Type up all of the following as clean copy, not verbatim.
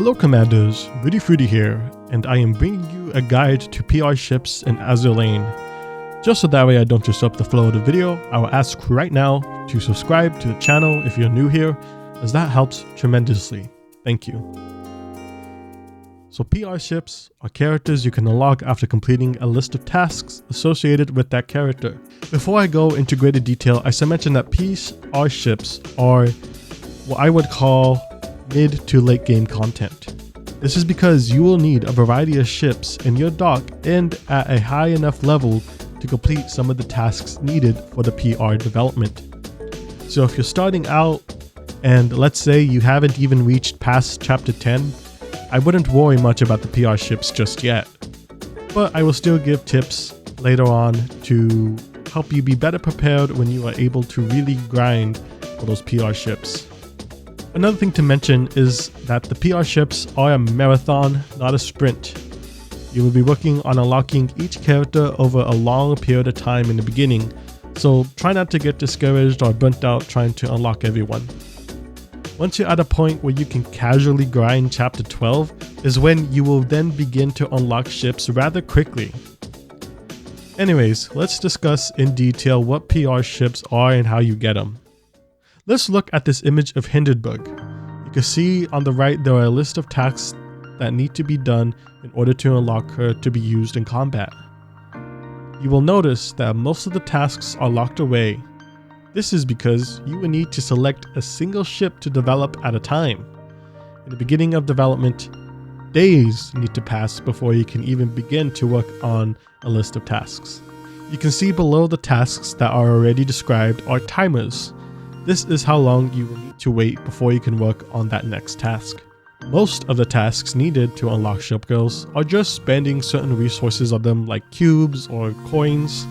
Hello Commanders, Rudy Fruity here, and I am bringing you a guide to PR ships in Azur lane. Just so that way I don't disrupt the flow of the video, I will ask right now to subscribe to the channel if you're new here, as that helps tremendously. Thank you. So PR ships are characters you can unlock after completing a list of tasks associated with that character. Before I go into greater detail, I should mention that PR ships are what I would call mid to late game content. This is because you will need a variety of ships in your dock and at a high enough level to complete some of the tasks needed for the PR development. So if you're starting out and let's say you haven't even reached past chapter 10, I wouldn't worry much about the PR ships just yet. But I will still give tips later on to help you be better prepared when you are able to really grind for those PR ships. Another thing to mention is that the PR ships are a marathon, not a sprint. You will be working on unlocking each character over a long period of time in the beginning, so try not to get discouraged or burnt out trying to unlock everyone. Once you're at a point where you can casually grind chapter 12 is when you will then begin to unlock ships rather quickly. Anyways, let's discuss in detail what PR ships are and how you get them. Let's look at this image of Hindenburg. You can see on the right there are a list of tasks that need to be done in order to unlock her to be used in combat. You will notice that most of the tasks are locked away. This is because you will need to select a single ship to develop at a time. In the beginning of development, days need to pass before you can even begin to work on a list of tasks. You can see below the tasks that are already described are timers. This is how long you will need to wait before you can work on that next task. Most of the tasks needed to unlock shipgirls are just spending certain resources on them like cubes or coins.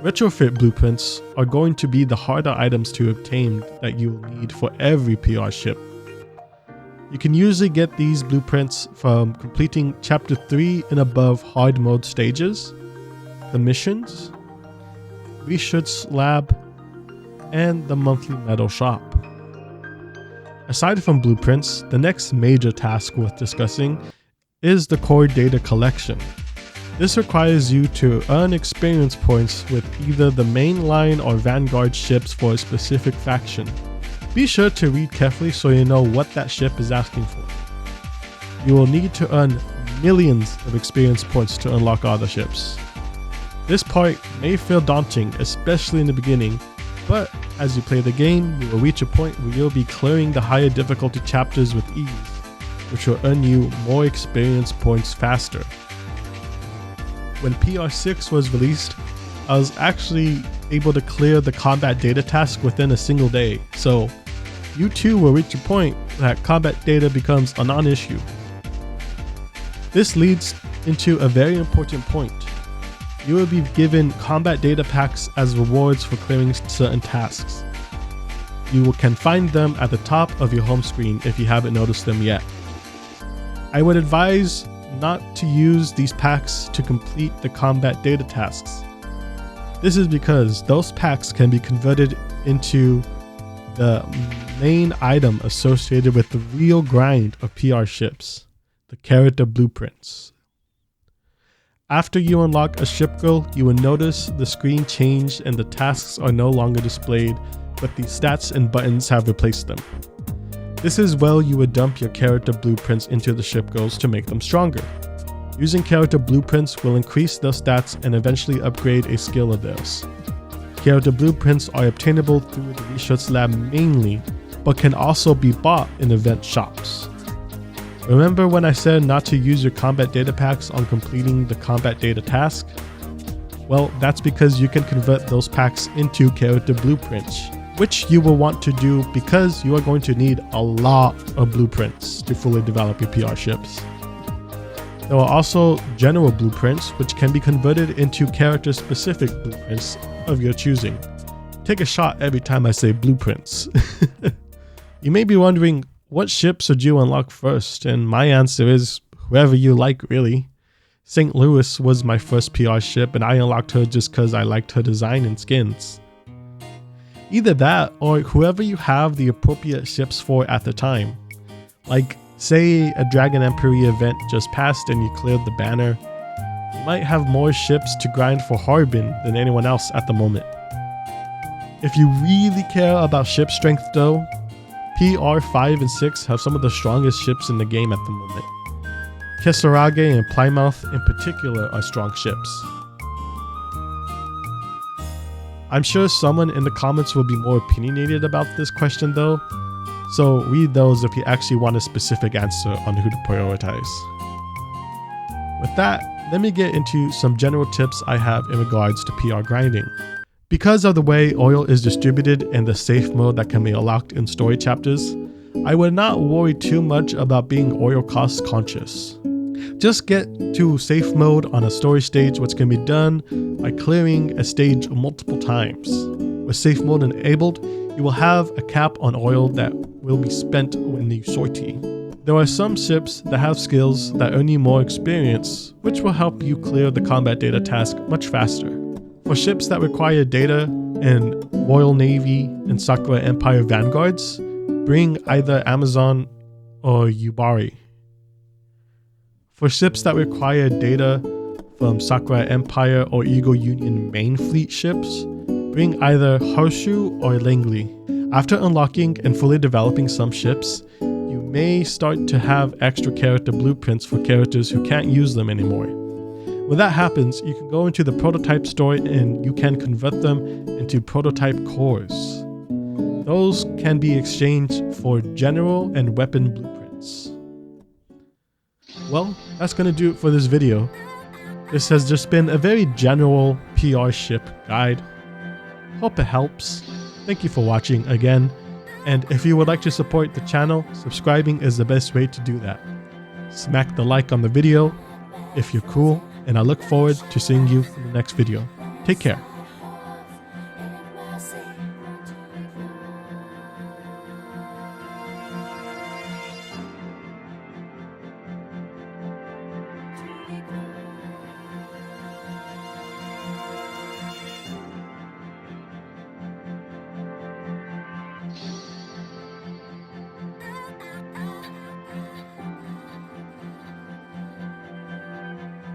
Retrofit blueprints are going to be the harder items to obtain that you will need for every PR ship. You can usually get these blueprints from completing chapter 3 and above hard mode stages, the missions, Reshut's lab, and the monthly metal shop. Aside from blueprints, the next major task worth discussing is the core data collection. This requires you to earn experience points with either the mainline or vanguard ships for a specific faction. Be sure to read carefully so you know what that ship is asking for. You will need to earn millions of experience points to unlock other ships. This part may feel daunting, especially in the beginning, but as you play the game, you will reach a point where you'll be clearing the higher difficulty chapters with ease, which will earn you more experience points faster. When PR6 was released, I was actually able to clear the combat data task within a single day, so you too will reach a point that combat data becomes a non-issue. This leads into a very important point. You will be given combat data packs as rewards for clearing certain tasks. You can find them at the top of your home screen if you haven't noticed them yet. I would advise not to use these packs to complete the combat data tasks. This is because those packs can be converted into the main item associated with the real grind of PR ships, the character blueprints. After you unlock a shipgirl, you will notice the screen change and the tasks are no longer displayed, but the stats and buttons have replaced them. This is where you would dump your character blueprints into the shipgirls to make them stronger. Using character blueprints will increase their stats and eventually upgrade a skill of theirs. Character blueprints are obtainable through the Reshut's lab mainly, but can also be bought in event shops. Remember when I said not to use your combat data packs on completing the combat data task? Well, that's because you can convert those packs into character blueprints, which you will want to do because you are going to need a lot of blueprints to fully develop your PR ships. There are also general blueprints, which can be converted into character-specific blueprints of your choosing. Take a shot every time I say blueprints. You may be wondering, what ship should you unlock first? And my answer is whoever you like, really. St. Louis was my first PR ship and I unlocked her just because I liked her design and skins. Either that or whoever you have the appropriate ships for at the time. Like, Say a Dragon Emperor event just passed and you cleared the banner, you might have more ships to grind for Harbin than anyone else at the moment. If you really care about ship strength though, PR 5 and 6 have some of the strongest ships in the game at the moment. Kisarage and Plymouth in particular are strong ships. I'm sure someone in the comments will be more opinionated about this question though, so read those if you actually want a specific answer on who to prioritize. With that, let me get into some general tips I have in regards to PR grinding. Because of the way oil is distributed and the safe mode that can be unlocked in story chapters, I would not worry too much about being oil cost conscious. Just get to safe mode on a story stage, which can be done by clearing a stage multiple times. With safe mode enabled, you will have a cap on oil that will be spent in the sortie. There are some ships that have skills that earn you more experience, which will help you clear the combat data task much faster. For ships that require data and Royal Navy and Sakura Empire Vanguards, bring either Amazon or Yubari. For ships that require data from Sakura Empire or Eagle Union main fleet ships, bring either Harshu or Langley. After unlocking and fully developing some ships, you may start to have extra character blueprints for characters who can't use them anymore. When that happens, you can go into the prototype store and you can convert them into prototype cores. Those can be exchanged for general and weapon blueprints. Well, that's going to do it for this video. This has just been a very general PR ship guide. Hope it helps. Thank you for watching again. And if you would like to support the channel, subscribing is the best way to do that. Smack the like on the video if you're cool, and I look forward to seeing you in the next video. Take care.